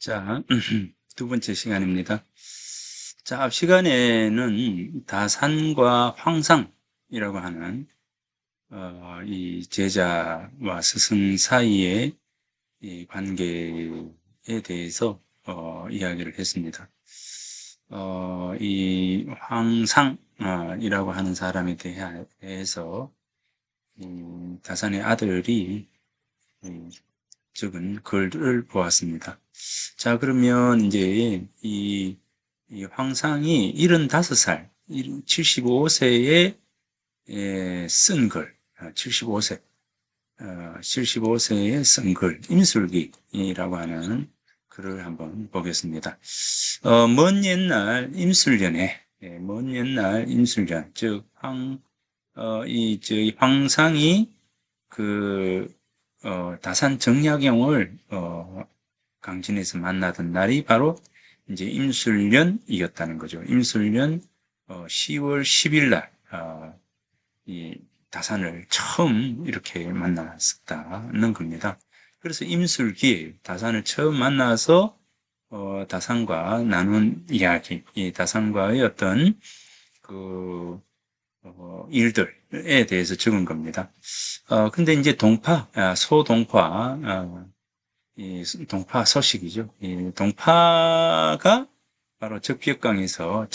자, 두 번째 시간입니다. 자, 앞 시간에는 다산과 황상이라고 하는 이 제자와 스승 사이의 이 관계에 대해서 이야기를 했습니다. 이 황상이라고 하는 사람에 대해서 다산의 아들이 적은 글을 보았습니다. 자, 그러면 이제 이 황상이 75살, 75세에 쓴 글, 75세, 75세에 쓴 글, 임술기라고 하는 글을 한번 보겠습니다. 먼 옛날 임술년에, 먼 옛날 임술년, 즉, 저희 황상이 다산 정약용을 강진에서 만나던 날이 바로 이제 임술년이었다는 거죠. 임술년 10월 10일 날 이 다산을 처음 이렇게 만났었다는 겁니다. 그래서 임술기에 다산을 처음 만나서 다산과 나눈 이야기, 이 다산과의 어떤 그 일들에 대해서 적은 겁니다. 근데 이제 소동파, 이 동파 서식이죠. 이 동파가 바로 적벽강에서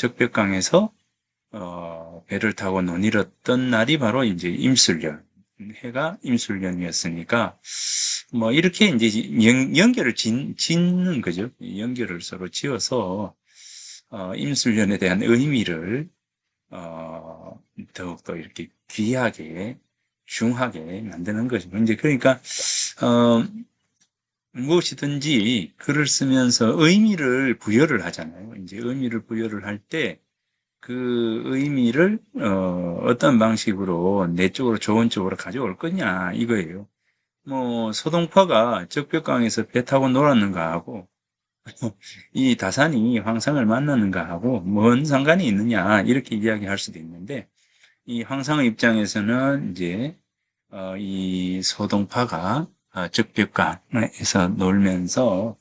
배를 타고 논일었던 날이 바로 이제 임술년, 해가 임술년이었으니까 뭐 이렇게 이제 연결을 짓는 거죠. 연결을 서로 지어서 임술년에 대한 의미를 더욱더 이렇게 귀하게, 중하게 만드는 거죠. 이제 그러니까, 무엇이든지 글을 쓰면서 의미를 부여를 하잖아요. 이제 의미를 부여를 할 때, 그 의미를, 어떤 방식으로 내 쪽으로 좋은 쪽으로 가져올 거냐, 이거예요. 뭐, 소동파가 적벽강에서 배 타고 놀았는가 하고, 이 다산이 황상을 만났는가 하고, 뭔 상관이 있느냐, 이렇게 이야기할 수도 있는데, 이 황상의 입장에서는 이제 이 소동파가 적벽강에서 놀면서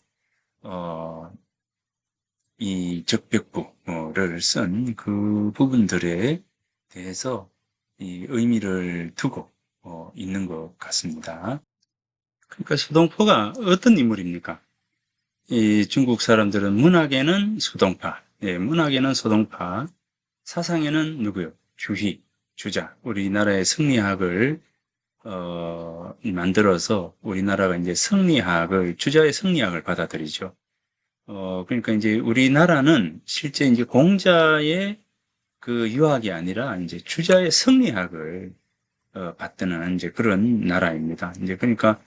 이 적벽부를 쓴 그 부분들에 대해서 이 의미를 두고 있는 것 같습니다. 그러니까 소동파가 어떤 인물입니까? 이 중국 사람들은 문학에는 소동파, 문학에는 소동파, 사상에는 누구요? 주희, 주자. 우리나라의 성리학을 만들어서 우리나라가 이제 주자의 성리학을 받아들이죠. 그러니까 이제 우리나라는 실제 이제 공자의 그 유학이 아니라 이제 주자의 성리학을 받드는 이제 그런 나라입니다. 이제 그러니까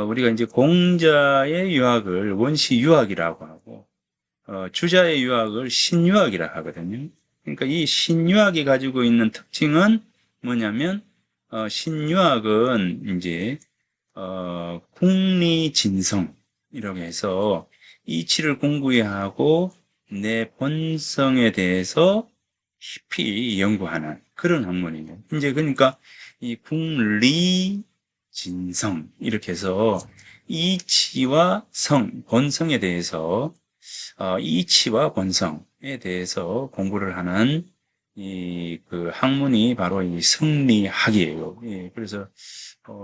우리가 이제 공자의 유학을 원시 유학이라고 하고 주자의 유학을 신유학이라 하거든요. 그러니까 이 신유학이 가지고 있는 특징은 뭐냐면 신유학은 이제 궁리진성이라고 해서 이치를 공부해야 하고 내 본성에 대해서 깊이 연구하는 그런 학문이에요. 이제 그러니까 이 궁리진성 이렇게 해서 이치와 본성에 대해서 이치와 본성에 대해서 공부를 하는 그 학문이 바로 이 성리학이에요. 예, 그래서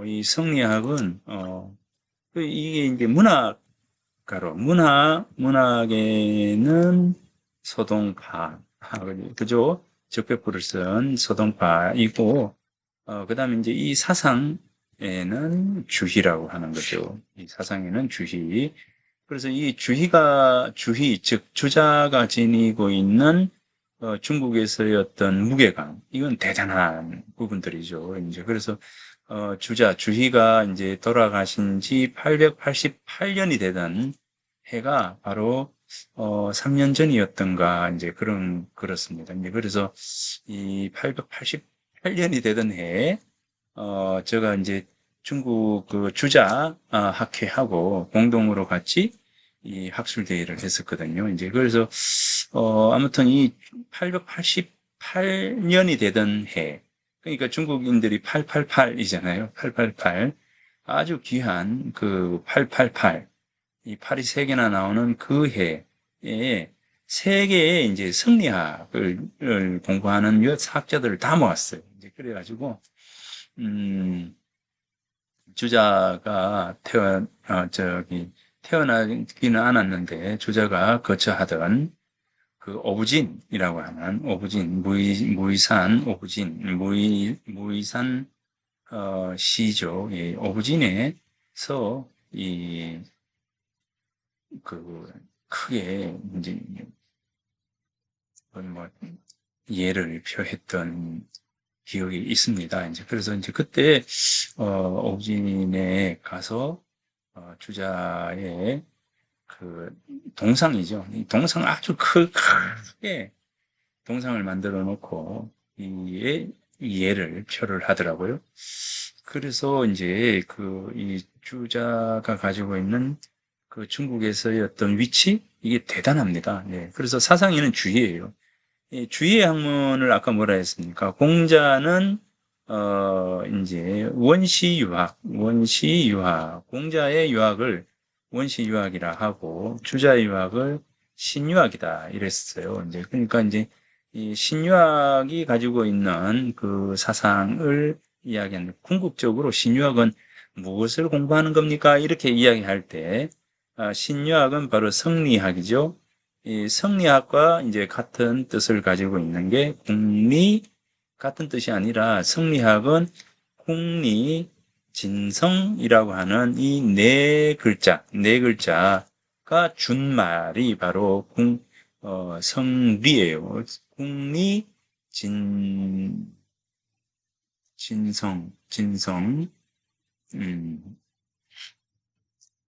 이 성리학은 이게 이제 문학에는 소동파, 그죠? 적벽부를 쓴 소동파이고 그다음에 이제 이 사상에는 주희라고 하는 거죠. 이 사상에는 주희. 그래서 이 즉 주자가 지니고 있는 중국에서의 어떤 무게감, 이건 대단한 부분들이죠. 이제 그래서 주희가 이제 돌아가신 지 888년이 되던 해가 바로 3년 전이었던가 이제 그렇습니다. 이제 그래서 이 888년이 되던 해에 제가 이제 중국 그 주자 학회하고 공동으로 같이 이 학술 대회를 했었거든요. 이제 그래서 아무튼 이 888년이 되던 해, 그러니까 중국인들이 888이잖아요. 888 아주 귀한 그 888. 이 팔이 세 개나 나오는 그 해에 세계의 이제 성리학을 공부하는 학자들을 다 모았어요. 이제 그래가지고 주자가 태어나기는 않았는데 주자가 거처하던 그 오부진이라고 하는 오부진 무의산 오부진 무의산 시죠. 이 오부진에서 그 크게 이제 뭐 예를 표했던 기억이 있습니다. 이제 그래서 이제 그때 오부진에 가서 주자의 그 동상이죠. 이 동상 아주 크게 동상을 만들어 놓고 이 예를 표를 하더라고요. 그래서 이제 이 주자가 가지고 있는 그 중국에서의 어떤 위치 이게 대단합니다. 네. 그래서 사상에는 주의예요. 이 주의의 학문을 아까 뭐라 했습니까? 공자는 이제 원시유학, 공자의 유학을 원시유학이라 하고 주자의 유학을 신유학이다 이랬어요. 이제 그러니까 이제 이 신유학이 가지고 있는 그 사상을 이야기하는 궁극적으로 신유학은 무엇을 공부하는 겁니까? 이렇게 이야기할 때 신유학은 바로 성리학이죠. 이 성리학과 이제 같은 뜻을 가지고 있는 게 같은 뜻이 아니라 성리학은 공리, 진성이라고 하는 이 네 글자가 준말이 바로 성리예요. 공리, 진성. 음,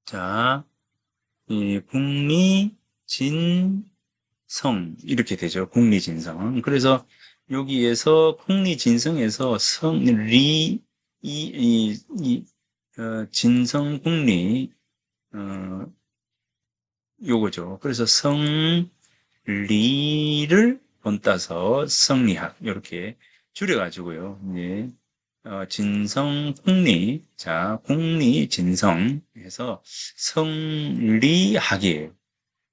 자, 이 국리진성 이렇게 되죠. 국리진성. 그래서 여기에서 국리진성에서 진성 국리 요거죠. 그래서 성리를 본따서 성리학 이렇게 줄여가지고요. 이제 진성 국리, 자 국리 진성 해서 성리학이에요.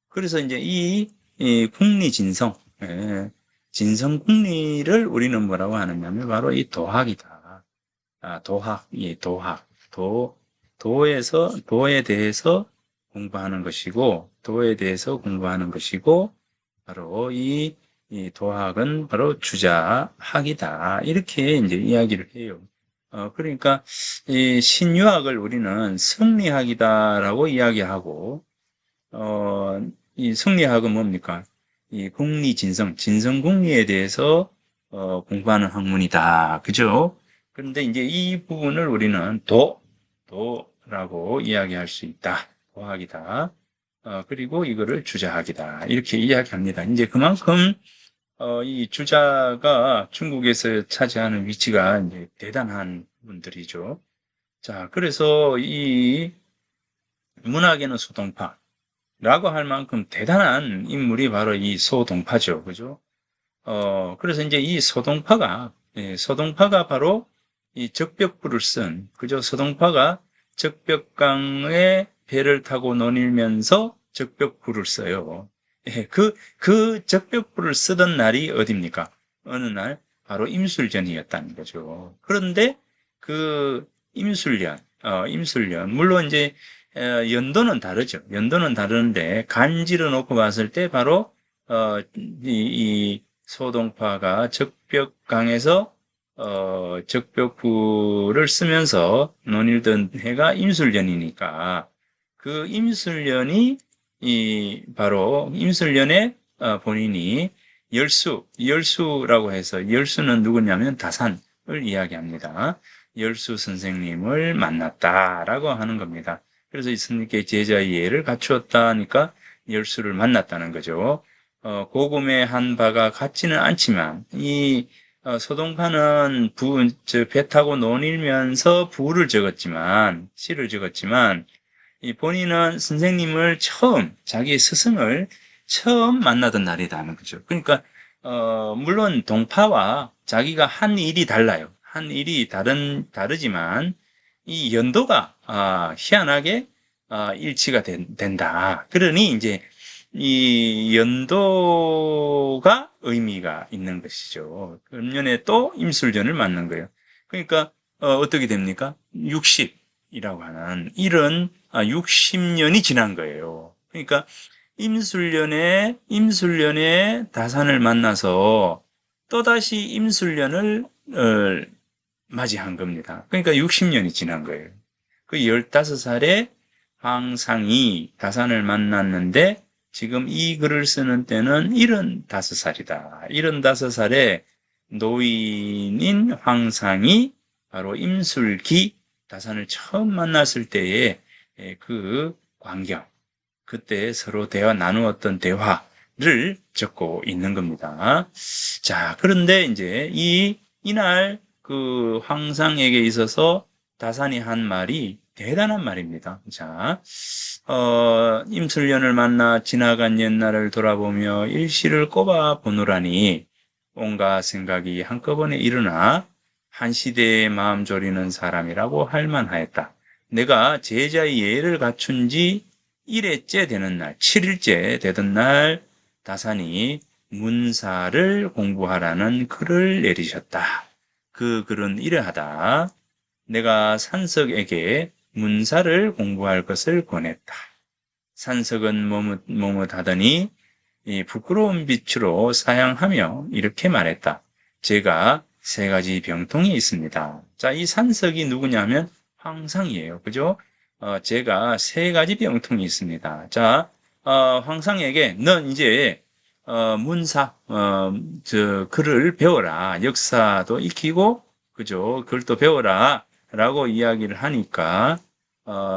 그래서 이제 이 국리 진성, 진성 국리를 우리는 뭐라고 하느냐면 바로 이 도학이다. 도에 대해서 공부하는 것이고, 바로 이 도학은 바로 주자학이다. 이렇게 이제 이야기를 해요. 그러니까 이 신유학을 우리는 성리학이다라고 이야기하고, 이 성리학은 뭡니까? 이 진성국리에 대해서 공부하는 학문이다. 그죠? 그런데 이제 이 부분을 우리는 도라고 이야기할 수 있다. 도학이다. 그리고 이거를 주자학이다. 이렇게 이야기합니다. 이제 그만큼 이 주자가 중국에서 차지하는 위치가 이제 대단한 분들이죠. 자, 그래서 이 문학에는 소동파라고 할 만큼 대단한 인물이 바로 이 소동파죠. 그죠? 그래서 이제 이 소동파가 바로 이 적벽부를 그죠? 소동파가 적벽강에 배를 타고 논일면서 적벽부를 써요. 예, 그 적벽부를 쓰던 날이 어딥니까? 어느 날, 바로 임술전이었다는 거죠. 그런데 그 임술년, 물론 이제, 연도는 다르죠. 연도는 다른데, 간지를 놓고 봤을 때 바로, 이 소동파가 적벽강에서 적벽부를 쓰면서 논일던 해가 임술년이니까 그 임술년이 바로 임술년에 본인이 열수라고 해서 열수는 누구냐면 다산을 이야기합니다. 열수 선생님을 만났다라고 하는 겁니다. 그래서 이 스님께 제자의 예를 갖추었다니까 열수를 만났다는 거죠. 고금의 한 바가 같지는 않지만 이 소동파는 배 타고 논일면서 시를 적었지만 이 본인은 선생님을 자기 스승을 처음 만나던 날이라는 거죠. 그러니까 물론 동파와 자기가 한 일이 달라요. 한 일이 다르지만 이 연도가 희한하게 일치가 된다. 그러니 이제 이 연도가 의미가 있는 것이죠. 금년에 또 임술년을 맞는 거예요. 그러니까 어떻게 됩니까? 60이라고 하는 이런 60년이 지난 거예요. 그러니까 임술년에 다산을 만나서 또다시 임술년을 맞이한 겁니다. 그러니까 60년이 지난 거예요. 그 15살에 황상이 다산을 만났는데 지금 이 글을 쓰는 때는 75살이다. 75살에 노인인 황상이 바로 임술기 다산을 처음 만났을 때의 그 광경, 그때 서로 나누었던 대화를 적고 있는 겁니다. 자, 그런데 이제 이날 그 황상에게 있어서 다산이 한 말이 대단한 말입니다. 자, 임술년을 만나 지나간 옛날을 돌아보며 일시를 꼽아 보노라니 온갖 생각이 한꺼번에 일어나 한 시대의 마음 졸이는 사람이라고 할 만하였다. 내가 제자의 예를 갖춘 지 1회째 되는 날, 7일째 되던 날 다산이 문사를 공부하라는 글을 내리셨다. 그 글은 이러하다. 내가 산석에게 문사를 공부할 것을 권했다. 산석은 머뭇하더니 부끄러운 빛으로 사양하며 이렇게 말했다. 제가 3가지 병통이 있습니다. 자, 이 산석이 누구냐면 황상이에요. 그죠? 제가 3가지 병통이 있습니다. 자, 황상에게 넌 이제 문사, 글을 배워라. 역사도 익히고, 그죠? 글도 배워라. 라고 이야기를 하니까,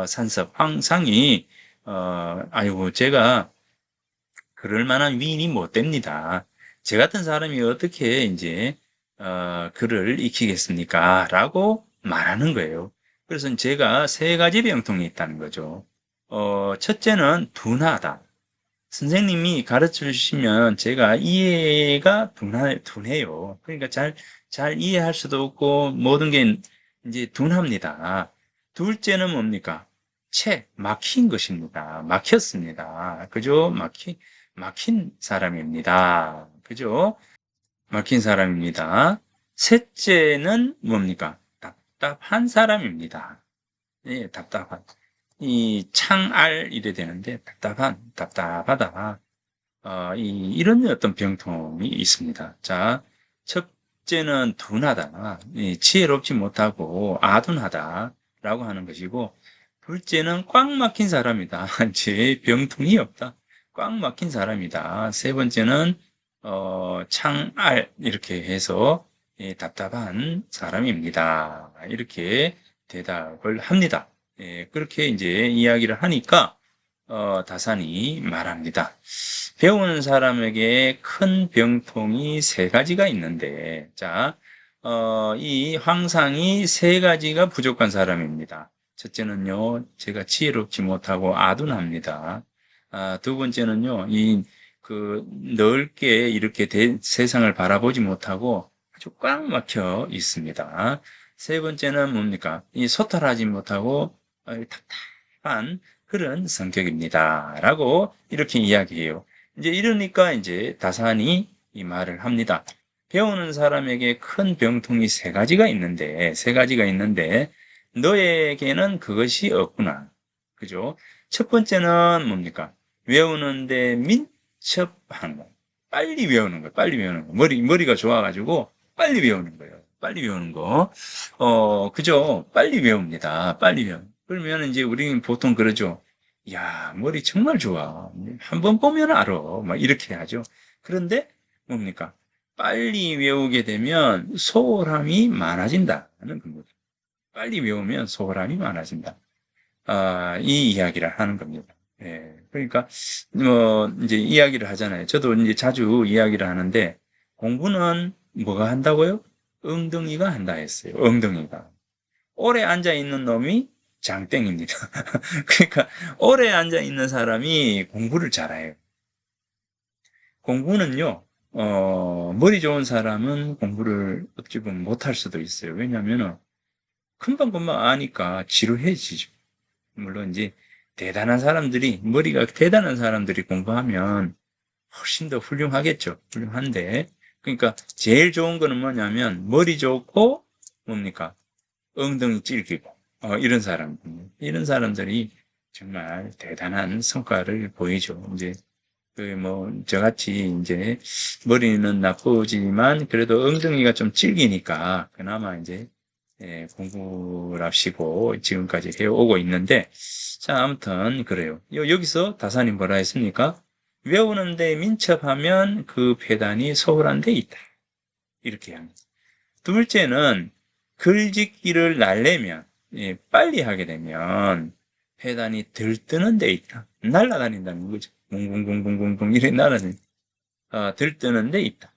산석, 황상이, 아이고, 제가 그럴 만한 위인이 못 됩니다. 제 같은 사람이 어떻게 이제, 글을 익히겠습니까? 라고 말하는 거예요. 그래서 제가 3가지 병통이 있다는 거죠. 첫째는 둔하다. 선생님이 가르쳐 주시면 제가 이해가 둔해요. 그러니까 잘 이해할 수도 없고 모든 게 이제 둔합니다. 둘째는 뭡니까? 막힌 것입니다. 막혔습니다. 그죠? 막힌 사람입니다. 그죠? 막힌 사람입니다. 셋째는 뭡니까? 답답한 사람입니다. 예, 답답한. 이 창알 이래 되는데 답답하다. 이런 어떤 병통이 있습니다. 자, 첫째는 둔하다. 지혜롭지 못하고 아둔하다라고 하는 것이고, 둘째는 꽉 막힌 사람이다. 이제 병통이 없다. 꽉 막힌 사람이다. 세 번째는 창알 이렇게 해서 답답한 사람입니다. 이렇게 대답을 합니다. 그렇게 이제 이야기를 하니까 다산이 말합니다. 배우는 사람에게 큰 병통이 3가지가 있는데, 자, 이 황상이 3가지가 부족한 사람입니다. 첫째는요, 제가 지혜롭지 못하고 아둔합니다. 두 번째는요, 넓게 이렇게 세상을 바라보지 못하고 아주 꽉 막혀 있습니다. 세 번째는 뭡니까? 이 소탈하지 못하고 답답한 그런 성격입니다. 라고 이렇게 이야기해요. 이제 이러니까 이제 다산이 이 말을 합니다. 배우는 사람에게 큰 병통이 3가지가 있는데, 너에게는 그것이 없구나. 그죠? 첫 번째는 뭡니까? 외우는데 민첩한 거. 빨리 외우는 거예요. 빨리 외우는 거. 머리가 좋아가지고 빨리 외우는 거예요. 빨리 외우는 거. 그죠? 빨리 외웁니다. 빨리 외우. 그러면 이제 우리는 보통 그러죠. 야, 머리 정말 좋아. 한번 보면 알아. 막 이렇게 하죠. 그런데 뭡니까? 빨리 외우게 되면 소홀함이 많아진다는 겁니다. 빨리 외우면 소홀함이 많아진다. 이 이야기를 하는 겁니다. 예, 그러니까 이제 이야기를 하잖아요. 저도 이제 자주 이야기를 하는데 공부는 뭐가 한다고요? 엉덩이가 한다 했어요. 엉덩이가. 오래 앉아 있는 놈이 장땡입니다. 그러니까 오래 앉아 있는 사람이 공부를 잘해요. 공부는요, 머리 좋은 사람은 공부를 어찌 보면 못할 수도 있어요. 왜냐하면 금방금방 아니까 지루해지죠. 물론 이제 대단한 사람들이, 머리가 대단한 사람들이 공부하면 훨씬 더 훌륭하겠죠. 훌륭한데. 그러니까 제일 좋은 거는 뭐냐면 머리 좋고 뭡니까? 엉덩이 찔기고 이런 사람, 이런 사람들이 정말 대단한 성과를 보이죠. 이제 그 뭐 저같이 이제 머리는 나쁘지만 그래도 엉덩이가 좀 질기니까 그나마 이제 공부를 합시고 지금까지 해오고 있는데, 자, 아무튼 그래요. 여기서 다산이 뭐라 했습니까? 외우는데 민첩하면 그 폐단이 소홀한 데 있다. 이렇게 합니다. 둘째는 글짓기를 날려면, 빨리 하게 되면 폐단이 들뜨는 데 있다. 날아다닌다는 거죠. 붕붕붕붕붕붕 이렇게 날아다니, 들뜨는 데 있다.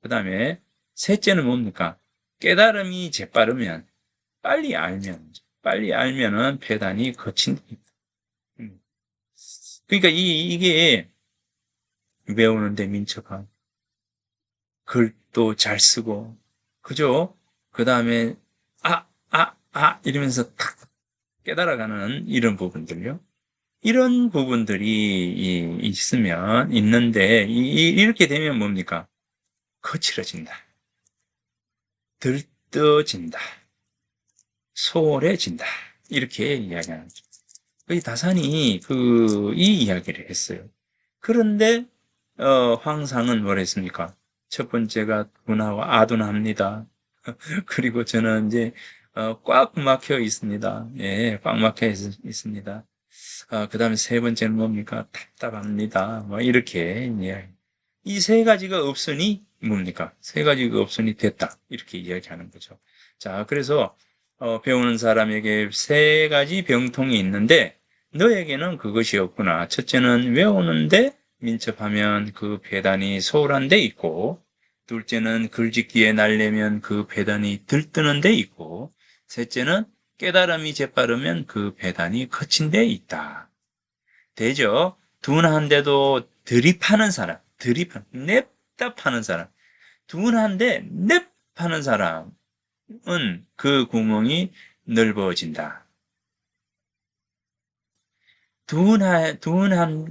그 다음에 셋째는 뭡니까? 깨달음이 재빠르면, 빨리 알면은 폐단이 거친 데 있다. 음. 그러니까 이게 외우는데 민첩한, 글도 잘 쓰고, 그죠? 그 다음에 이러면서 탁 깨달아가는 이런 부분들요. 이런 부분들이 있으면 있는데 이렇게 되면 뭡니까? 거칠어진다. 들떠진다. 소홀해진다. 이렇게 이야기하는 거죠. 이 다산이 이 이야기를 했어요. 그런데 황상은 뭘 했습니까? 첫 번째가 둔하와 아둔합니다. 그리고 저는 이제 꽉 막혀 있습니다. 예, 꽉 막혀 있습니다. 그 다음에 세 번째는 뭡니까? 답답합니다. 뭐 이렇게 이 세 가지가 없으니 뭡니까? 세 가지가 없으니 됐다. 이렇게 이야기하는 거죠. 자, 그래서 배우는 사람에게 세 가지 병통이 있는데 너에게는 그것이 없구나. 첫째는 외우는데 민첩하면 그 배단이 소홀한 데 있고, 둘째는 글짓기에 날려면 그 배단이 들뜨는 데 있고, 셋째는 깨달음이 재빠르면 그 배단이 거친 데 있다. 되죠? 둔한데도 드립하는 사람, 냅다 파는 사람, 둔한데 냅하는 사람은 그 구멍이 넓어진다.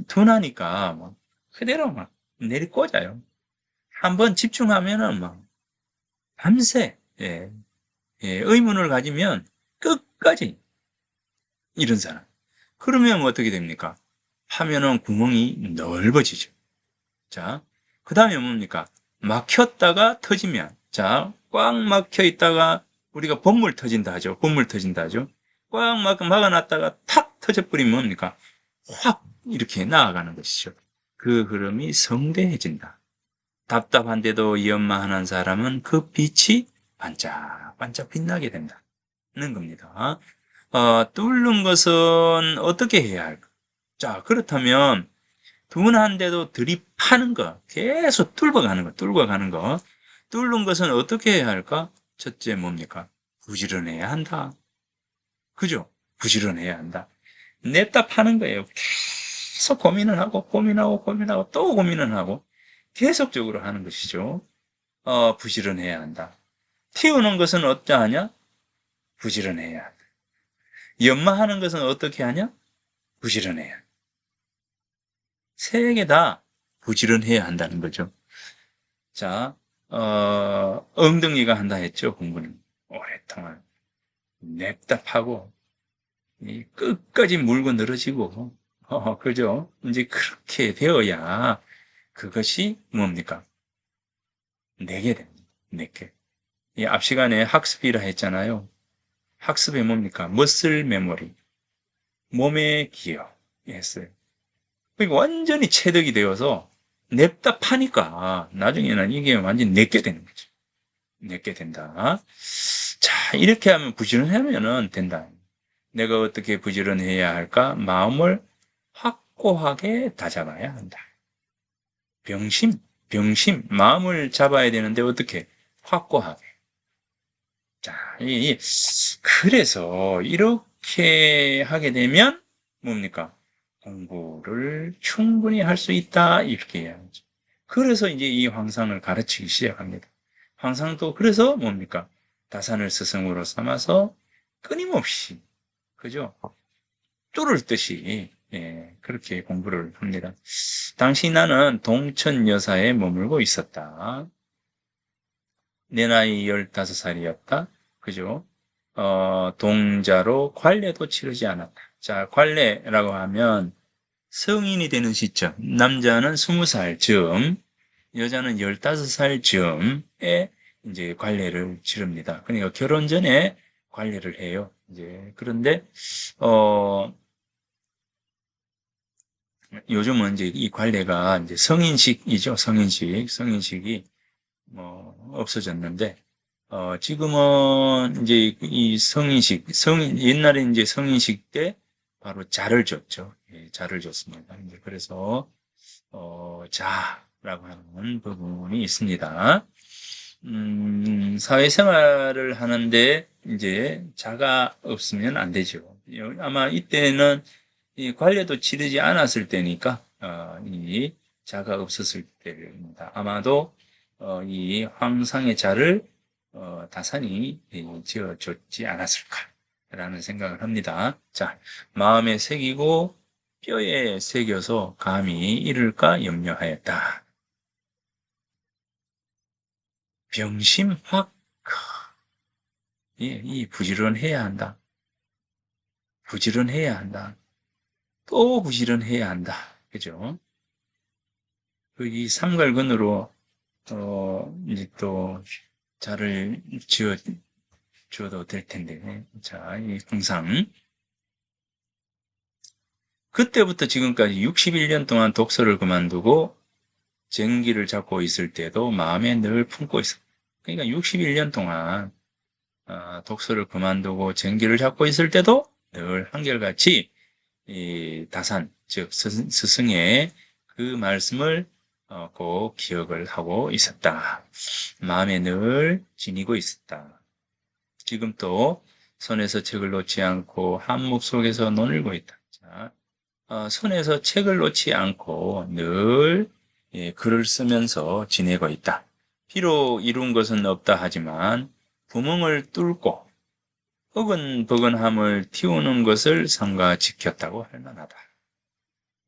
둔하니까 막 그대로 막 내리꽂아요. 한번 집중하면은 막 밤새, 의문을 가지면 끝까지 이런 사람. 그러면 어떻게 됩니까? 하면은 구멍이 넓어지죠. 자, 그 다음에 뭡니까? 막혔다가 터지면, 자, 꽉 막혀 있다가 우리가 본물 터진다 하죠. 본물 터진다 하죠. 꽉 막아놨다가 탁 터져버리면 뭡니까? 확 이렇게 나아가는 것이죠. 그 흐름이 성대해진다. 답답한데도 연마하는 사람은 그 빛이 반짝반짝 빛나게 된다는 겁니다. 뚫는 것은 어떻게 해야 할까? 자, 그렇다면 둔한데도 들이파는 거, 계속 뚫어가는 거. 뚫는 것은 어떻게 해야 할까? 첫째 뭡니까? 부지런해야 한다. 그죠? 부지런해야 한다. 냅다 파는 거예요. 계속 고민을 하고, 고민하고, 또 고민을 하고, 계속적으로 하는 것이죠. 부지런해야 한다. 튀우는 것은 어떠하냐? 부지런해야 한다. 연마하는 것은 어떻게 하냐? 부지런해야 한다. 세 개 다 부지런해야 한다는 거죠. 자, 엉덩이가 한다 했죠, 공부는. 오랫동안. 냅다 파고, 끝까지 물고 늘어지고, 그죠? 이제 그렇게 되어야 그것이 뭡니까? 내게 됩니다. 내게. 앞 시간에 학습이라 했잖아요. 학습이 뭡니까? 머슬 메모리. 몸의 기억이었어요. 그러니까 완전히 체득이 되어서 냅다 파니까 나중에는 이게 완전히 내게 되는 거죠. 내게 된다. 자, 이렇게 하면 부지런하면은 된다. 내가 어떻게 부지런해야 할까? 마음을 확고하게 다잡아야 한다. 병심, 마음을 잡아야 되는데 어떻게? 확고하게. 자, 그래서 이렇게 하게 되면 뭡니까? 공부를 충분히 할 수 있다. 이렇게 해야죠. 그래서 이제 이 황상을 가르치기 시작합니다. 황상도 그래서 뭡니까? 다산을 스승으로 삼아서 끊임없이, 그죠? 뚫을 듯이 그렇게 공부를 합니다. 당시 나는 동천 여사에 머물고 있었다. 내 나이 15살이었다. 그죠? 동자로 관례도 치르지 않았다. 자, 관례라고 하면 성인이 되는 시점, 남자는 20살 즈음, 여자는 15살 즈음에 이제 관례를 치릅니다. 그러니까 결혼 전에 관례를 해요. 이제 그런데 요즘은 이제 이 관례가 이제 성인식이죠. 성인식이 없어졌는데 지금은 이제 이 옛날에 이제 성인식 때 바로 자를 줬죠. 예, 자를 줬습니다. 이제 그래서 자라고 하는 부분이 있습니다. 사회생활을 하는데 이제 자가 없으면 안 되죠. 아마 이때는 이 관례도 치르지 않았을 때니까 이 자가 없었을 때입니다. 아마도 이 황상의 자를 다산이 지어줬지 않았을까라는 생각을 합니다. 자, 마음에 새기고 뼈에 새겨서 감히 이를까 염려하였다. 병심확. 이 부지런해야 한다. 부지런해야 한다. 또 부지런해야 한다. 그죠? 이 삼갈근으로 이제 또 자를 지어도 될 텐데. 자, 이 항상 그때부터 지금까지 61년 동안 독서를 그만두고 쟁기를 잡고 있을 때도 마음에 늘 품고 있어. 그러니까 61년 동안 독서를 그만두고 쟁기를 잡고 있을 때도 늘 한결같이 이 다산, 즉 스승의 그 말씀을 꼭 기억을 하고 있었다. 마음에 늘 지니고 있었다. 지금 또 손에서 책을 놓지 않고 한묵 속에서 논을고 있다. 자, 손에서 책을 놓지 않고 늘 글을 쓰면서 지내고 있다. 비록 이룬 것은 없다 하지만 구멍을 뚫고 어근버근함을 틔우는 것을 삼가 지켰다고 할 만하다.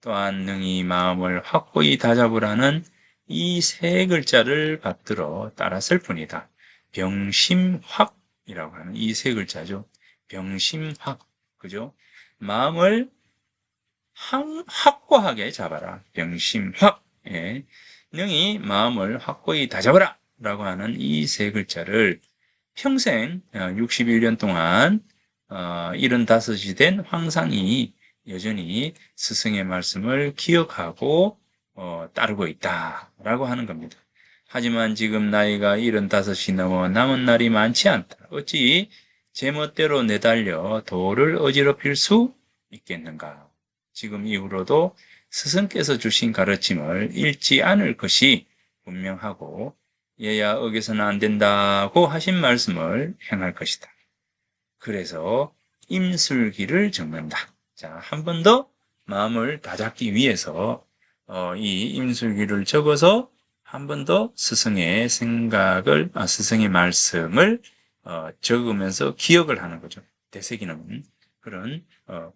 또한 능히 마음을 확고히 다잡으라는 이 세 글자를 받들어 따랐을 뿐이다. 병심확이라고 하는 이 세 글자죠. 병심확, 그죠? 마음을 확고하게 잡아라. 병심확. 예. 능히 마음을 확고히 다잡아라. 라고 하는 이 세 글자를 평생 61년 동안 75이 된 황상이 여전히 스승의 말씀을 기억하고 따르고 있다라고 하는 겁니다. 하지만 지금 나이가 75이 넘어 남은 날이 많지 않다. 어찌 제멋대로 내달려 도를 어지럽힐 수 있겠는가? 지금 이후로도 스승께서 주신 가르침을 잃지 않을 것이 분명하고 얘야 어겨서는 안 된다고 하신 말씀을 행할 것이다. 그래서 임술기를 적는다. 자, 한 번 더 마음을 다잡기 위해서 이 임술기를 적어서 한 번 더 스승의 생각을, 스승의 말씀을 적으면서 기억을 하는 거죠. 되새기는 그런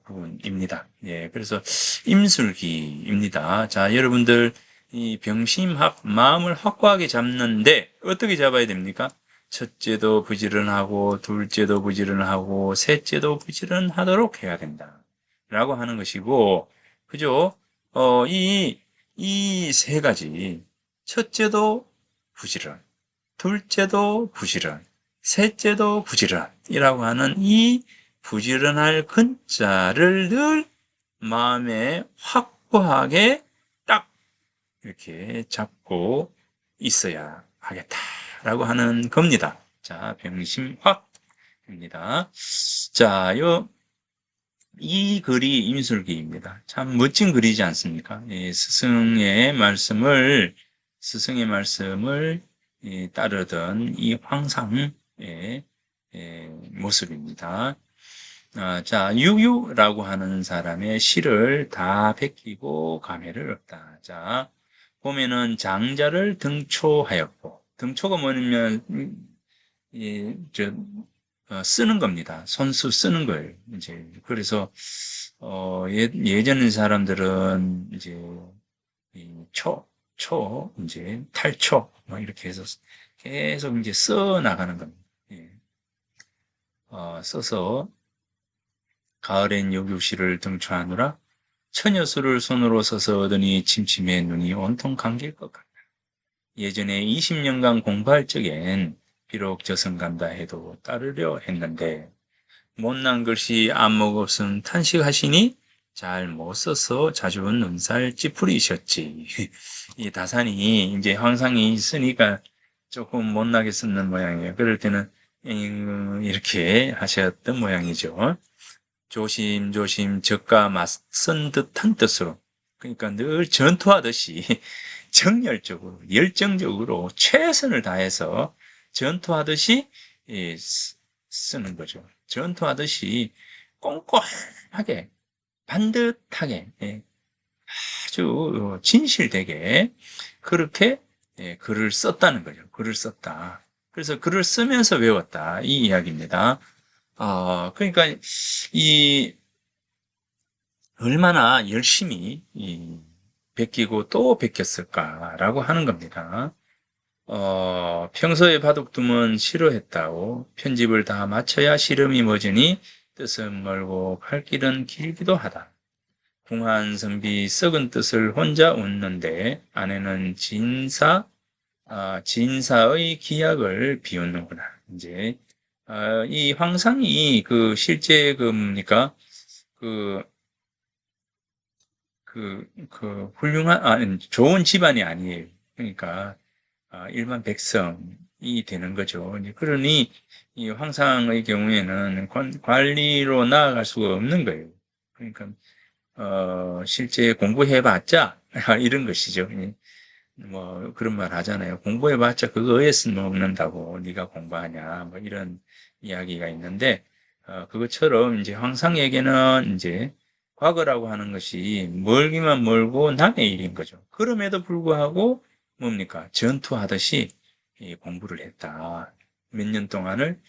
부분입니다. 예, 그래서 임술기입니다. 자, 여러분들 이 병심합 마음을 확고하게 잡는데 어떻게 잡아야 됩니까? 첫째도 부지런하고 둘째도 부지런하고 셋째도 부지런하도록 해야 된다. 라고 하는 것이고, 그죠? 이 세 가지. 첫째도 부지런, 둘째도 부지런, 셋째도 부지런이라고 하는 이 부지런할 근자를 늘 마음에 확고하게 딱 이렇게 잡고 있어야 하겠다라고 하는 겁니다. 자, 병심확입니다. 자, 이 글이 임술기입니다. 참 멋진 글이지 않습니까? 스승의 말씀을 따르던 이 황상의 모습입니다. 자, 유유라고 하는 사람의 시를 다 베끼고 감회를 얻다. 자, 보면은 장자를 등초하였고, 등초가 뭐냐면, 쓰는 겁니다. 손수 쓰는 거예요. 이제 그래서 예전 사람들은 이제 이 이제 탈초 뭐 이렇게 해서 계속 이제 써 나가는 겁니다. 예. 써서 가을엔 여교시를 등초하느라 처녀수를 손으로 써서 얻으니 침침해 눈이 온통 감길 것 같다. 예전에 20년간 공부할 적엔 비록 저승간다 해도 따르려 했는데 못난 글씨 안 먹었음 탄식하시니 잘 못 써서 자주 눈살 찌푸리셨지. 이 다산이 이제 황상이 있으니까 조금 못나게 쓰는 모양이에요. 그럴 때는 이렇게 하셨던 모양이죠. 조심조심 적과 맞선 듯한 뜻으로. 그러니까 늘 전투하듯이 정열적으로, 열정적으로 최선을 다해서 전투하듯이 쓰는 거죠. 전투하듯이 꼼꼼하게, 반듯하게, 아주 진실되게 그렇게 글을 썼다는 거죠. 글을 썼다. 그래서 글을 쓰면서 외웠다. 이 이야기입니다. 그러니까 이 얼마나 열심히 베끼고 또 베꼈을까라고 하는 겁니다. 평소에 바둑두면 싫어했다고 편집을 다 마쳐야 시름이 멎으니 뜻은 멀고 갈 길은 길기도 하다. 궁한 선비 썩은 뜻을 혼자 웃는데 아내는 진사의 기약을 비웃는구나. 이제 이 황상이 그 실제 그 뭡니까 그 훌륭한 좋은 집안이 아니에요. 그러니까 일반 백성이 되는 거죠. 그러니 이 황상의 경우에는 관리로 나아갈 수가 없는 거예요. 그러니까 실제 공부해봤자 이런 것이죠. 뭐 그런 말 하잖아요. 공부해봤자 그거 의에 쓸모없는다고 네가 공부하냐 뭐 이런 이야기가 있는데 그것처럼 이제 황상에게는 이제 과거라고 하는 것이 멀기만 멀고 남의 일인 거죠. 그럼에도 불구하고 뭡니까 전투하듯이 공부를 했다. 몇 년 동안을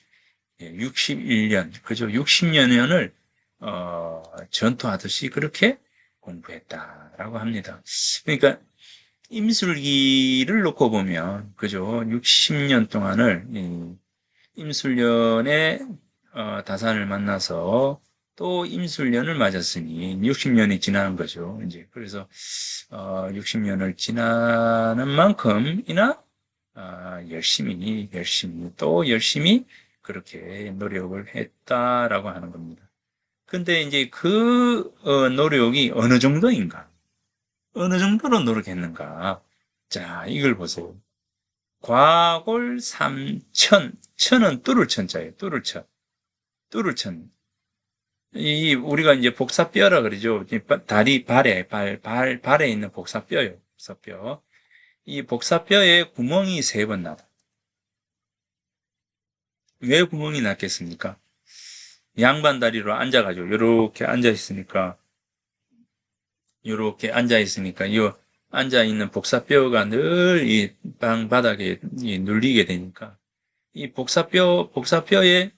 61년 그죠? 60여 년을 전투하듯이 그렇게 공부했다라고 합니다. 그러니까 임술기를 놓고 보면 그죠? 60년 동안을 임술년에 다산을 만나서 또 임술년을 맞았으니 60년이 지나는 거죠. 이제 그래서 60년을 지나는 만큼이나 열심히 또 열심히 그렇게 노력을 했다라고 하는 겁니다. 근데 이제 그 노력이 어느 정도인가? 어느 정도로 노력했는가? 자, 이걸 보세요. 과골 삼천, 천은 뚫을 천자예요. 뚫을 천. 뚫을 천. 이 우리가 이제 복사뼈라 그러죠. 다리 발에 있는 복사뼈요. 복사뼈. 이 복사뼈에 구멍이 3번 나다. 왜 구멍이 났겠습니까? 양반 다리로 앉아가지고 이렇게 앉아 있으니까 이렇게 앉아 있으니까 이 앉아 있는 복사뼈가 늘 이 방 바닥에 눌리게 되니까 이 복사뼈에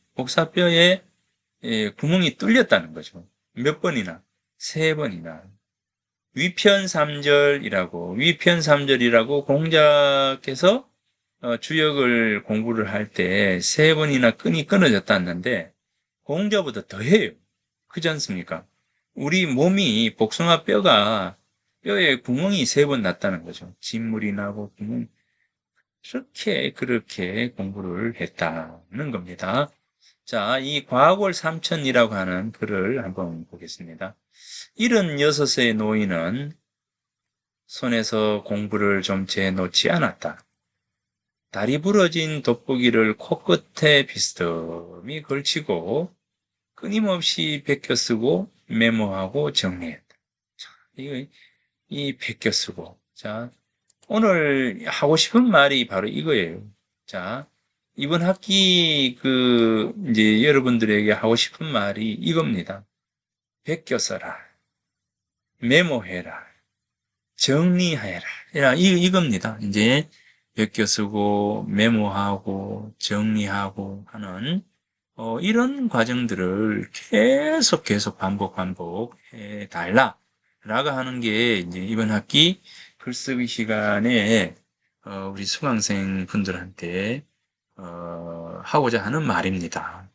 구멍이 뚫렸다는 거죠. 몇 번이나? 3번이나. 위편삼절이라고 공자께서 주역을 공부를 할 때 3번이나 끈이 끊어졌다는데 공자보다 더해요. 그렇지 않습니까? 우리 몸이 복숭아 뼈에 구멍이 3번 났다는 거죠. 진물이 나고 구멍. 그렇게 공부를 했다는 겁니다. 자, 이 과골 삼천이라고 하는 글을 한번 보겠습니다. 76의 노인은 손에서 공부를 좀 재놓지 않았다. 다리 부러진 돋보기를 코끝에 비스듬히 걸치고 끊임없이 베껴 쓰고 메모하고 정리했다. 이 베껴 쓰고. 자, 오늘 하고 싶은 말이 바로 이거예요. 자, 이번 학기 이제 여러분들에게 하고 싶은 말이 이겁니다. 베껴 써라. 메모해라. 정리해라. 이겁니다. 이제 베껴 쓰고 메모하고 정리하고 하는 이런 과정들을 계속 반복해 달라라고 하는 게 이제 이번 학기 글쓰기 시간에 우리 수강생 분들한테 하고자 하는 말입니다.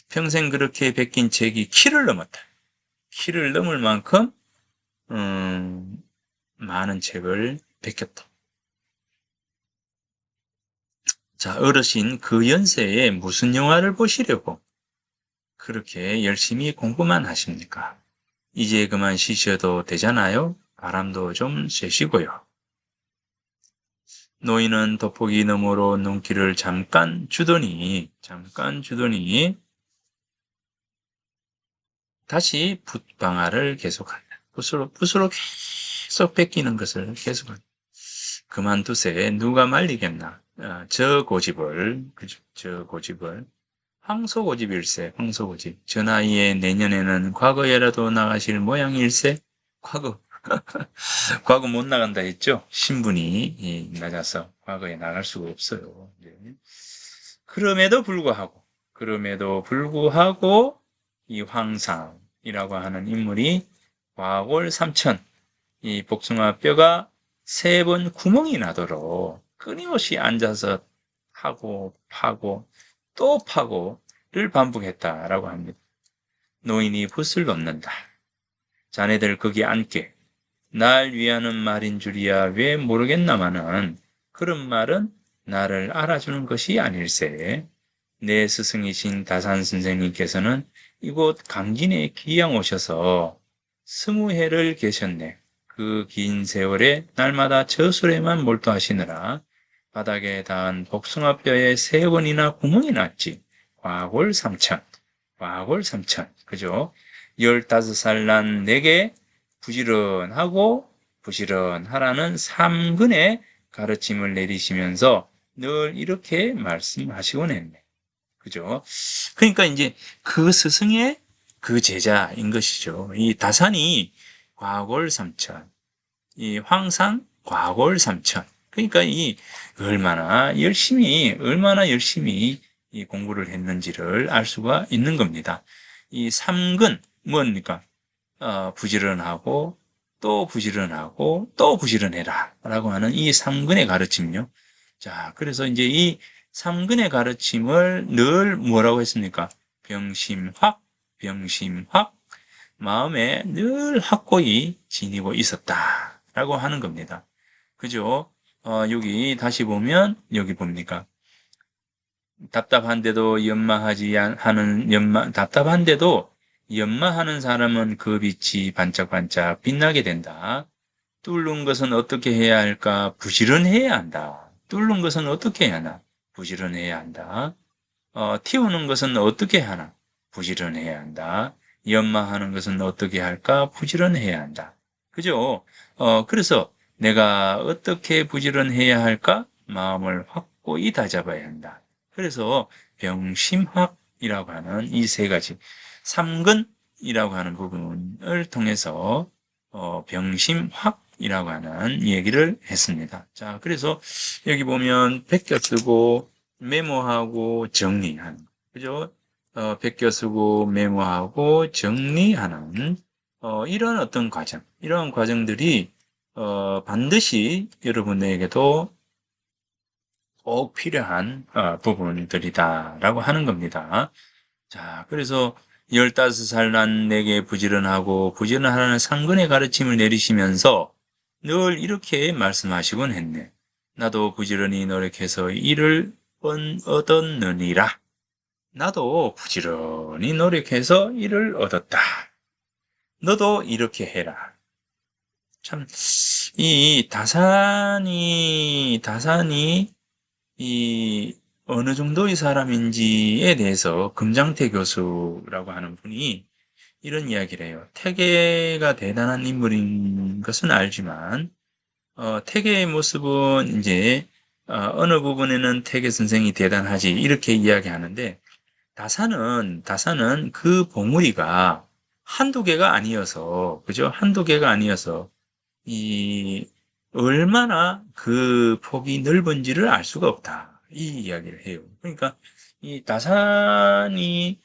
평생 그렇게 베낀 책이 키를 넘었다. 키를 넘을 만큼 많은 책을 베꼈다. 자, 어르신 그 연세에 무슨 영화를 보시려고 그렇게 열심히 공부만 하십니까? 이제 그만 쉬셔도 되잖아요. 바람도 좀 쐬시고요. 노인은 돋보기 너머로 눈길을 잠깐 주더니 다시 붓방아를 계속한다. 붓으로 계속 뺏기는 것을 계속한다. 그만두세. 누가 말리겠나. 저 고집을, 그죠? 저 고집을. 황소고집일세, 황소고집. 저 나이에 내년에는 과거에라도 나가실 모양일세? 과거. 과거 못 나간다 했죠? 신분이 낮아서 과거에 나갈 수가 없어요. 네. 그럼에도 불구하고 이 황상이라고 하는 인물이 과골삼천, 이 복숭아 뼈가 3번 구멍이 나도록 끊임없이 앉아서 파고 또 파고를 반복했다라고 합니다. 노인이 붓을 놓는다. 자네들 거기 앉게. 날 위하는 말인 줄이야 왜 모르겠나마는 그런 말은 나를 알아주는 것이 아닐세. 내 스승이신 다산 선생님께서는 이곳 강진에 귀양 오셔서 20해를 계셨네. 그 긴 세월에 날마다 저술에만 몰두하시느라 바닥에 닿은 복숭아뼈에 3번이나 구멍이 났지. 과골삼천. 그죠? 15살 난 내게 부지런하라는 3근의 가르침을 내리시면서 늘 이렇게 말씀하시곤 했네. 그죠? 그러니까 이제 그 스승의 그 제자인 것이죠. 이 다산이 과골삼천, 이 황산 과골삼천. 그러니까 이 얼마나 열심히 이 공부를 했는지를 알 수가 있는 겁니다. 이 3근, 뭡니까? 부지런하고, 또 부지런하고, 또 부지런해라. 라고 하는 이 3근의 가르침요. 자, 그래서 이제 이 3근의 가르침을 늘 뭐라고 했습니까? 병심확, 마음에 늘 확고히 지니고 있었다. 라고 하는 겁니다. 그죠? 여기 다시 보면, 여기 봅니까? 답답한데도 연마하는 사람은 그 빛이 반짝반짝 빛나게 된다. 뚫는 것은 어떻게 해야 할까? 부지런해야 한다. 뚫는 것은 어떻게 해야 하나? 부지런해야 한다. 틔우는 것은 어떻게 하나? 부지런해야 한다. 연마하는 것은 어떻게 할까? 부지런해야 한다. 그죠? 그래서 내가 어떻게 부지런해야 할까? 마음을 확고히 다잡아야 한다. 그래서 병심확이라고 하는 이 3가지, 삼근이라고 하는 부분을 통해서 병심확이라고 하는 얘기를 했습니다. 자, 그래서 여기 보면 베껴 쓰고 메모하고 정리하는, 그죠? 베껴 쓰고 메모하고 정리하는 이런 어떤 이런 과정들이 반드시 여러분에게도 꼭 필요한 부분들이다라고 하는 겁니다. 자, 그래서 15살 난 내게 부지런하라는 상근의 가르침을 내리시면서 늘 이렇게 말씀하시곤 했네. 나도 부지런히 노력해서 이를 얻었느니라. 나도 부지런히 노력해서 이를 얻었다. 너도 이렇게 해라. 참, 이 다산이 이 어느 정도의 사람인지에 대해서 금장태 교수라고 하는 분이 이런 이야기를 해요. 태계가 대단한 인물인 것은 알지만, 태계의 모습은 이제, 어느 부분에는 태계 선생이 대단하지, 이렇게 이야기하는데, 다산은 그 봉우리가 한두 개가 아니어서, 그죠? 한두 개가 아니어서, 이, 얼마나 그 폭이 넓은지를 알 수가 없다. 이 이야기를 해요. 그러니까 이 다산이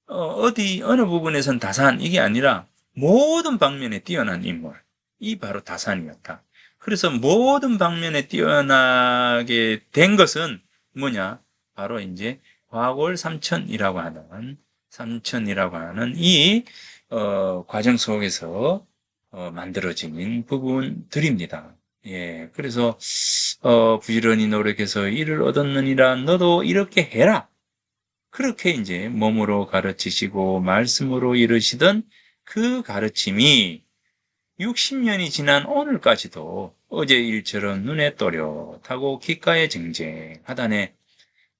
어느 부분에선 다산 이게 아니라 모든 방면에 뛰어난 인물. 이 바로 다산이었다. 그래서 모든 방면에 뛰어나게 된 것은 뭐냐? 바로 이제 과골 삼천이라고 하는 이 과정 속에서 만들어진 부분들입니다. 예, 그래서 부지런히 노력해서 이를 얻었느니라 너도 이렇게 해라. 그렇게 이제 몸으로 가르치시고 말씀으로 이르시던 그 가르침이 60년이 지난 오늘까지도 어제 일처럼 눈에 또렷하고 귓가에 쟁쟁하다네.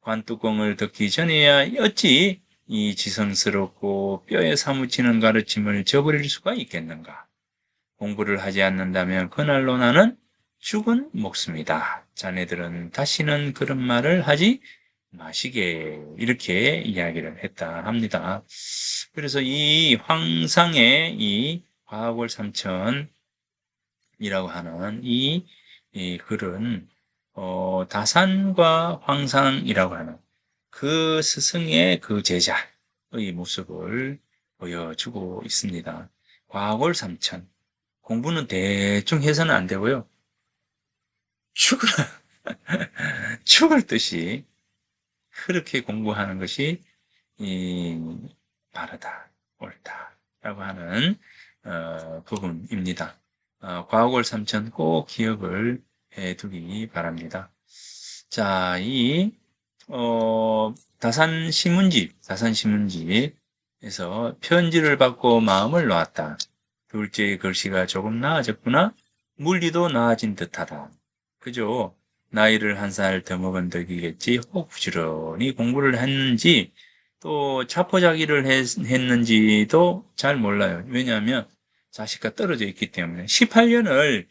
관뚜껑을 덮기 전에야 어찌 이 지성스럽고 뼈에 사무치는 가르침을 저버릴 수가 있겠는가. 공부를 하지 않는다면 그날로 나는 죽은 목숨이다. 자네들은 다시는 그런 말을 하지 마시게 이렇게 이야기를 했다 합니다. 그래서 이 황상의 이 과골삼천이라고 하는 이 글은 다산과 황상이라고 하는 그 스승의 그 제자의 모습을 보여주고 있습니다. 과골삼천 공부는 대충 해서는 안 되고요. 죽을 죽을 듯이 그렇게 공부하는 것이 이 바르다, 옳다라고 하는 부분입니다. 과거골삼천 꼭 기억을 해두기 바랍니다. 자, 이 다산신문지에서 편지를 받고 마음을 놓았다. 둘째의 글씨가 조금 나아졌구나. 물리도 나아진 듯하다. 그죠? 나이를 한 살 더 먹은 덕이겠지. 혹 부지런히 공부를 했는지 또 자포자기를 했는지도 잘 몰라요. 왜냐하면 자식과 떨어져 있기 때문에 18년을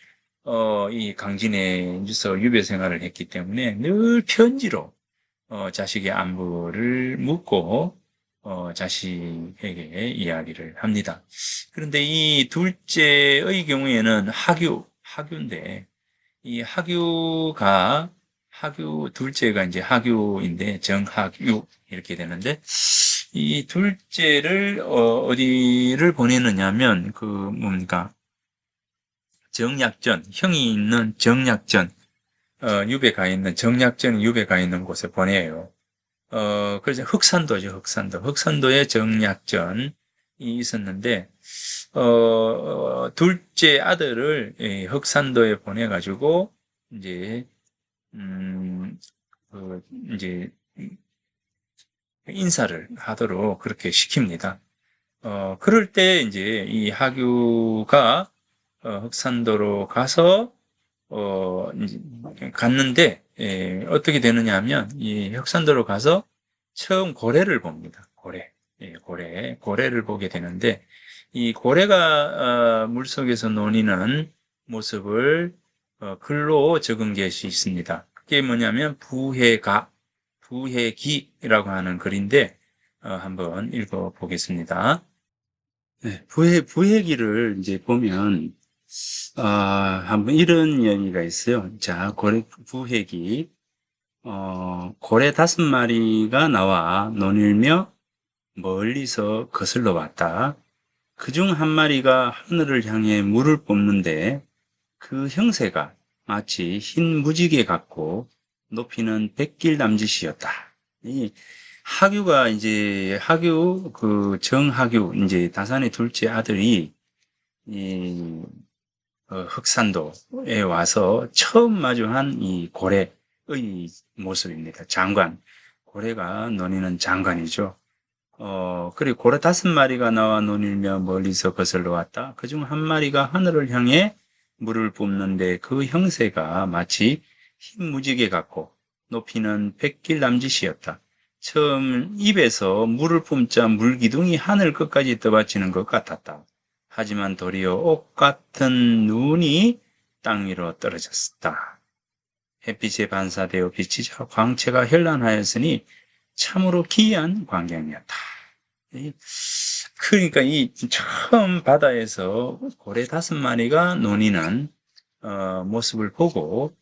이 강진에서 유배 생활을 했기 때문에 늘 편지로 자식의 안부를 묻고 자식에게 이야기를 합니다. 그런데 이 둘째의 경우에는 하규인데 이 둘째가 이제 하규인데 정하규 이렇게 되는데 이 둘째를 어디를 보내느냐면 그 뭡니까 정약전 형이 있는 정약전 유배 가 있는 곳에 보내요. 그래서 흑산도죠, 흑산도. 흑산도에 정약전이 있었는데, 둘째 아들을 흑산도에 보내가지고, 이제, 그, 이제, 인사를 하도록 그렇게 시킵니다. 그럴 때 이제 이 하규가 흑산도로 가서 이제 갔는데 어떻게 되느냐 하면 이 흑산도로 가서 처음 고래를 봅니다. 고래를 보게 되는데 이 고래가 물속에서 논이는 모습을 글로 적은 것이 있습니다. 그게 뭐냐면 부해기라고 하는 글인데 한번 읽어 보겠습니다. 네, 부해기를 이제 보면 한번 이런 이야기가 있어요. 자, 부해기 고래 5마리가 나와 논일며 멀리서 거슬러 왔다. 그중 한 마리가 하늘을 향해 물을 뿜는데 그 형세가 마치 흰 무지개 같고 높이는 100길 남짓이었다. 이 정하규, 이제 다산의 둘째 아들이 이 흑산도에 와서 처음 마주한 이 고래의 모습입니다. 고래가 논이는 장관이죠. 그리고 고래 5마리가 나와 논일며 멀리서 거슬러 왔다. 그중 한 마리가 하늘을 향해 물을 뿜는데 그 형세가 마치 흰 무지개 같고 높이는 100길 남짓이었다. 처음 입에서 물을 뿜자 물기둥이 하늘 끝까지 떠받치는 것 같았다. 하지만 도리어 옥 같은 눈이 땅 위로 떨어졌다. 햇빛에 반사되어 비치자 광채가 현란하였으니 참으로 기이한 광경이었다. 그러니까 이 처음 바다에서 고래 5마리가 논이는 모습을 보고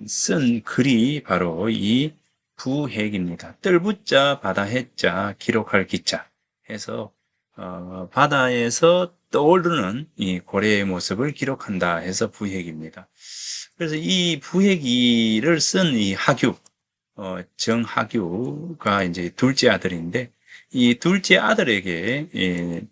쓴 글이 바로 이 부핵입니다. 뜰부자, 바다해자, 기록할 기자 해서 바다에서 떠오르는 이 고래의 모습을 기록한다 해서 부핵입니다. 그래서 이 부핵이를 쓴 이 하규, 정하규가 이제 둘째 아들인데 이 둘째 아들에게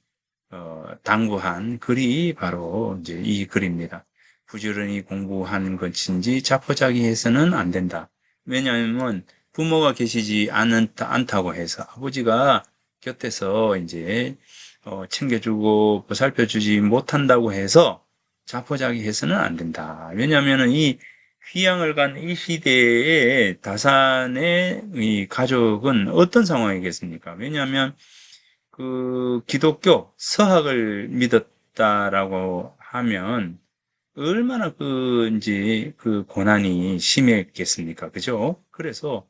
당부한 글이 바로 이제 이 글입니다. 부지런히 공부한 것인지 자포자기해서는 안 된다. 왜냐하면 부모가 계시지 않다고 해서 아버지가 곁에서 이제 챙겨주고 보살펴주지 못한다고 해서 자포자기해서는 안 된다. 왜냐하면 이 귀향을 간 이 시대의 다산의 이 가족은 어떤 상황이겠습니까? 왜냐하면 그 기독교 서학을 믿었다라고 하면 얼마나 그 이제 그 고난이 심했겠습니까? 그죠? 그래서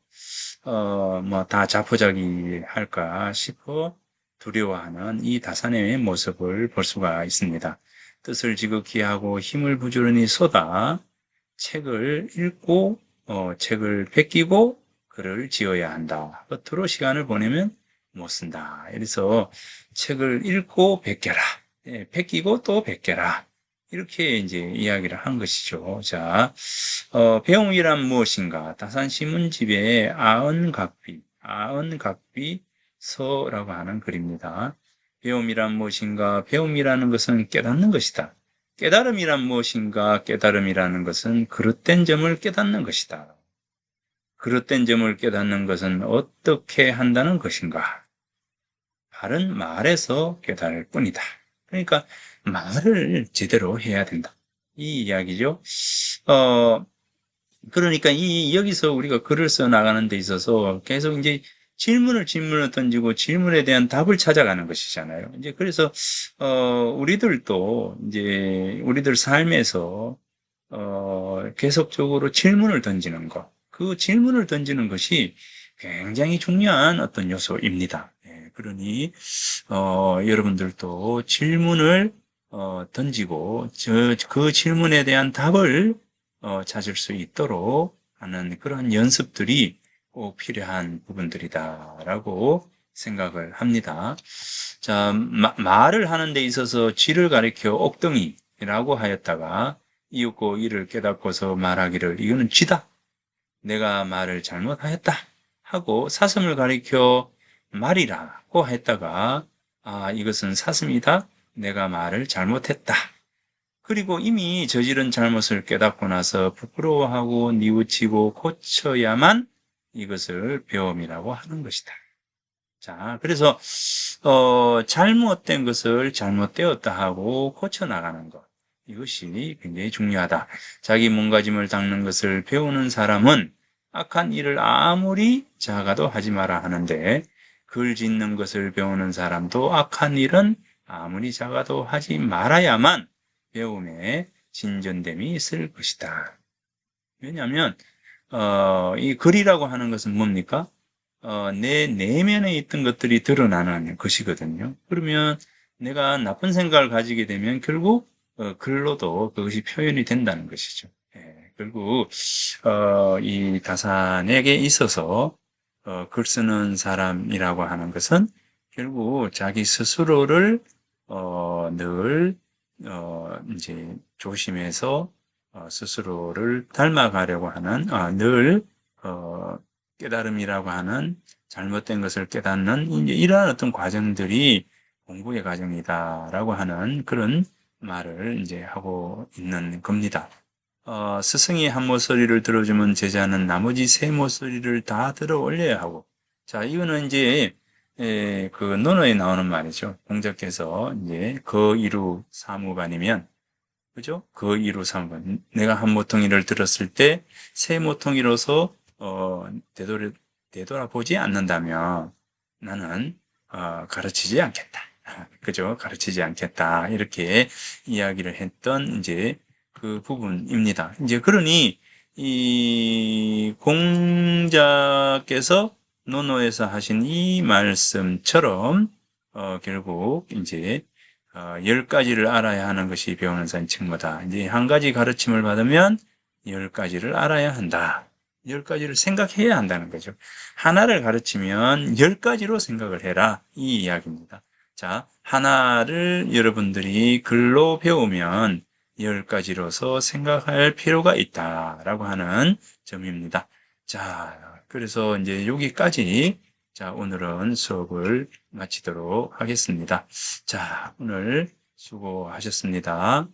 뭐 다 자포자기 할까 싶어 두려워하는 이 다산의 모습을 볼 수가 있습니다. 뜻을 지극히 하고 힘을 부지런히 쏟아 책을 읽고 책을 베끼고 글을 지어야 한다. 겉으로 시간을 보내면 못 쓴다. 그래서 책을 읽고 베껴라. 베끼고 또 베껴라. 이렇게 이제 이야기를 한 것이죠. 자, 배움이란 무엇인가? 다산 신문집의 아언각비 서라고 하는 글입니다. 배움이란 무엇인가? 배움이라는 것은 깨닫는 것이다. 깨달음이란 무엇인가? 깨달음이라는 것은 그릇된 점을 깨닫는 것이다. 그릇된 점을 깨닫는 것은 어떻게 한다는 것인가? 바른 말에서 깨달을 뿐이다. 그러니까 말을 제대로 해야 된다. 이 이야기죠. 그러니까 여기서 우리가 글을 써 나가는 데 있어서 계속 이제 질문을 던지고 질문에 대한 답을 찾아가는 것이잖아요. 이제 그래서, 우리들도 이제 우리들 삶에서, 계속적으로 질문을 던지는 것. 그 질문을 던지는 것이 굉장히 중요한 어떤 요소입니다. 예, 그러니, 여러분들도 질문을, 던지고, 그 질문에 대한 답을 찾을 수 있도록 하는 그런 연습들이 꼭 필요한 부분들이다라고 생각을 합니다. 자, 말을 하는 데 있어서 쥐를 가리켜 옥덩이라고 하였다가 이윽고 이를 깨닫고서 말하기를 이거는 쥐다. 내가 말을 잘못하였다. 하고 사슴을 가리켜 말이라고 했다가 이것은 사슴이다. 내가 말을 잘못했다. 그리고 이미 저지른 잘못을 깨닫고 나서 부끄러워하고 뉘우치고 고쳐야만 이것을 배움이라고 하는 것이다. 자, 그래서 잘못된 것을 잘못되었다 하고 고쳐나가는 것. 이것이 굉장히 중요하다. 자기 몸가짐을 닦는 것을 배우는 사람은 악한 일을 아무리 작아도 하지 마라 하는데 글 짓는 것을 배우는 사람도 악한 일은 아무리 작아도 하지 말아야만 배움에 진전됨이 있을 것이다. 왜냐하면 이 글이라고 하는 것은 뭡니까? 내 내면에 있던 것들이 드러나는 것이거든요. 그러면 내가 나쁜 생각을 가지게 되면 결국 글로도 그것이 표현이 된다는 것이죠. 예, 결국 이 다산에게 있어서 글 쓰는 사람이라고 하는 것은 결국 자기 스스로를 늘 이제 조심해서 스스로를 닮아가려고 하는 늘 깨달음이라고 하는 잘못된 것을 깨닫는 이제 이러한 어떤 과정들이 공부의 과정이다라고 하는 그런 말을 이제 하고 있는 겁니다. 스승이 한 모서리를 들어주면 제자는 나머지 세 모서리를 다 들어 올려야 하고, 자, 이거는 이제 그 논어에 나오는 말이죠. 공자께서 이제 거이루 사무반이면, 그죠? 거이루 사무반. 내가 한 모퉁이를 들었을 때 세 모퉁이로서 되돌아보지 않는다면 나는 가르치지 않겠다. 그죠? 가르치지 않겠다. 이렇게 이야기를 했던 이제 그 부분입니다. 이제 그러니 이 공자께서 논어에서 하신 이 말씀처럼 결국 이제 10가지를 알아야 하는 것이 배우는 사람 칭모다. 이제 한 가지 가르침을 받으면 10가지를 알아야 한다. 10가지를 생각해야 한다는 거죠. 하나를 가르치면 10가지로 생각을 해라. 이 이야기입니다. 자, 하나를 여러분들이 글로 배우면 10가지로서 생각할 필요가 있다라고 하는 점입니다. 자, 그래서 이제 여기까지 자, 오늘은 수업을 마치도록 하겠습니다. 자, 오늘 수고하셨습니다.